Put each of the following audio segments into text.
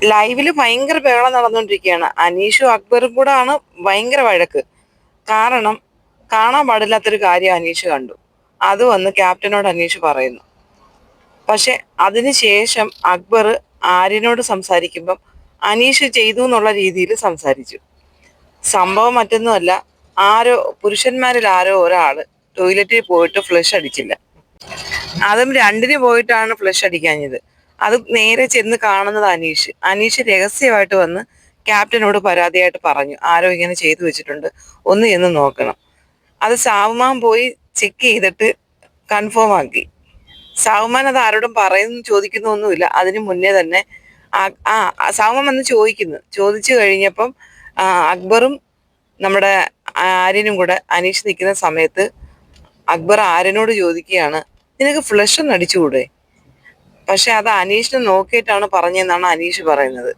ലൈവില് ഭയങ്കര ബഹളം നടന്നുകൊണ്ടിരിക്കുകയാണ്. അനീഷും അക്ബറും കൂടെ ആണ് ഭയങ്കര വഴക്ക്. കാരണം കാണാൻ പാടില്ലാത്തൊരു കാര്യം അനീഷ് കണ്ടു. അത് വന്ന് ക്യാപ്റ്റനോട് അനീഷ് പറയുന്നു. പക്ഷെ അതിനുശേഷം അക്ബർ ആര്യനോട് സംസാരിക്കുമ്പം അനീഷ് ചെയ്തു എന്നുള്ള രീതിയിൽ സംസാരിച്ചു. സംഭവം മറ്റൊന്നുമല്ല, പുരുഷന്മാരിൽ ആരോ ഒരാള് ടോയ്ലറ്റിൽ പോയിട്ട് ഫ്ലഷ് അടിച്ചില്ല. അതും രണ്ടിന് പോയിട്ടാണ് ഫ്ലഷ് അടിക്കാഞ്ഞത്. അത് നേരെ ചെന്ന് കാണുന്നത് അനീഷ് രഹസ്യമായിട്ട് വന്ന് ക്യാപ്റ്റനോട് പരാതിയായിട്ട് പറഞ്ഞു, ആരോ ഇങ്ങനെ ചെയ്തു വെച്ചിട്ടുണ്ട്, ഒന്ന് എന്ന് നോക്കണം. അത് സാവുമാൻ പോയി ചെക്ക് ചെയ്തിട്ട് കൺഫേം ആക്കി. സാവുമാൻ അത് ആരോടും ചോദിക്കുന്നൊന്നുമില്ല. അതിന് മുന്നേ തന്നെ സാവുമാൻ വന്ന് ചോദിച്ചു കഴിഞ്ഞപ്പം അക്ബറും നമ്മുടെ ആര്യനും കൂടെ അനീഷ് നിൽക്കുന്ന സമയത്ത് അക്ബർ ആര്യനോട് ചോദിക്കുകയാണ്, നിനക്ക് ഫ്ലഷ് ഒന്ന് അടിച്ചുകൂടെ? പക്ഷെ അത് അനീഷിനെ നോക്കിയിട്ടാണ് പറഞ്ഞതെന്നാണ് അനീഷ് പറയുന്നത്.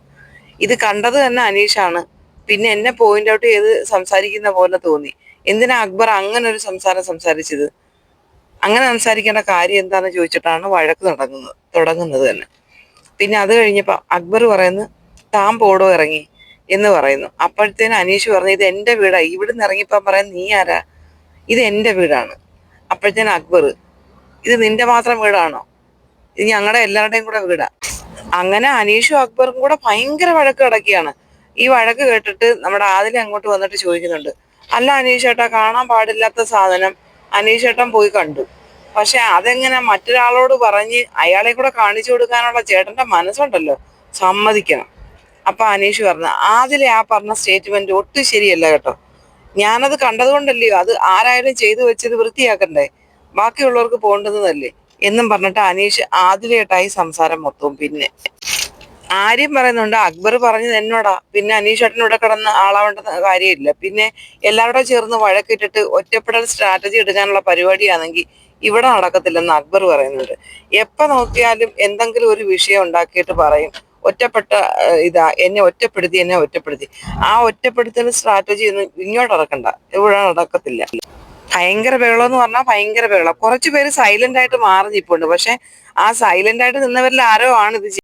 ഇത് കണ്ടത് തന്നെ അനീഷാണ്. പിന്നെ എന്നെ പോയിന്റ് ഔട്ട് ചെയ്ത് സംസാരിക്കുന്ന പോലെ തോന്നി. എന്തിനാ അക്ബർ അങ്ങനെ ഒരു സംസാരിച്ചത്? അങ്ങനെ സംസാരിക്കേണ്ട കാര്യം എന്താന്ന് ചോദിച്ചിട്ടാണ് വഴക്ക് തുടങ്ങുന്നത് തന്നെ. പിന്നെ അത് കഴിഞ്ഞപ്പോ അക്ബർ പറയുന്നു, താൻ പോടോ ഇറങ്ങി എന്ന് പറയുന്നു. അപ്പോഴത്തേന് അനീഷ് പറഞ്ഞു, ഇത് എന്റെ വീടാ, ഇവിടുന്ന് ഇറങ്ങിപ്പോ പറയാൻ നീ ആരാ? ഇത് എന്റെ വീടാണ്. അപ്പോഴത്തേന് അക്ബർ, ഇത് നിന്റെ മാത്രം വീടാണോ? ഇത് ഞങ്ങളുടെ എല്ലാവരുടെയും കൂടെ വീടാ. അങ്ങനെ അനീഷും അക്ബറും കൂടെ ഭയങ്കര വഴക്ക് കിടക്കുകയാണ്. ഈ വഴക്ക് കേട്ടിട്ട് നമ്മുടെ ആദില അങ്ങോട്ട് വന്നിട്ട് ചോദിക്കുന്നുണ്ട്, അല്ല അനീഷ് ചേട്ടാ, കാണാൻ പാടില്ലാത്ത സാധനം അനീഷ് ചേട്ടൻ പോയി കണ്ടു. പക്ഷെ അതെങ്ങനെ മറ്റൊരാളോട് പറഞ്ഞ് അയാളെ കൂടെ കാണിച്ചു കൊടുക്കാനുള്ള ചേട്ടന്റെ മനസ്സുണ്ടല്ലോ, സമ്മതിക്കണം. അപ്പൊ അനീഷ് പറഞ്ഞു, ആദിലെ പറഞ്ഞ സ്റ്റേറ്റ്മെന്റ് ഒട്ടും ശരിയല്ല കേട്ടോ. ഞാനത് കണ്ടതുകൊണ്ടല്ലയോ, അത് ആരായാലും ചെയ്തു വെച്ചത് വൃത്തിയാക്കണ്ടേ, ബാക്കിയുള്ളവർക്ക് പോകേണ്ടുന്നതല്ലേ എന്നും പറഞ്ഞിട്ട് അനീഷ് ആദിലയായിട്ടായി സംസാരം മൊത്തവും. പിന്നെ ആര്യം പറയുന്നുണ്ട്, അക്ബർ പറഞ്ഞത് എന്നോടാ, പിന്നെ അനീഷ് ഏട്ടനോടെ കിടന്ന് ആളാവേണ്ട കാര്യമില്ല. പിന്നെ എല്ലാവരോടും ചേർന്ന് വഴക്കിട്ടിട്ട് ഒറ്റപ്പെടൽ സ്ട്രാറ്റജി എടുക്കാനുള്ള പരിപാടിയാണെങ്കിൽ ഇവിടെ നടക്കത്തില്ലെന്ന് അക്ബർ പറയുന്നുണ്ട്. എപ്പോ നോക്കിയാലും എന്തെങ്കിലും ഒരു വിഷയം ഉണ്ടാക്കിയിട്ട് പറയും, ഒറ്റപ്പെട്ട എന്നെ ഒറ്റപ്പെടുത്തി. ആ ഒറ്റപ്പെടുത്തൽ സ്ട്രാറ്റജി ഒന്നും ഇങ്ങോട്ട് നടക്കണ്ട, ഇവിടെ നടക്കത്തില്ല. ഭയങ്കര ബഹളം എന്ന് പറഞ്ഞാൽ ഭയങ്കര ബഹളം. കുറച്ചു പേര് സൈലന്റ് ആയിട്ട് മാറി നിൽപ്പുണ്ട്. പക്ഷെ ആ സൈലന്റ് ആയിട്ട് നിന്നവരിൽ ആരോ ആണ് ഇത്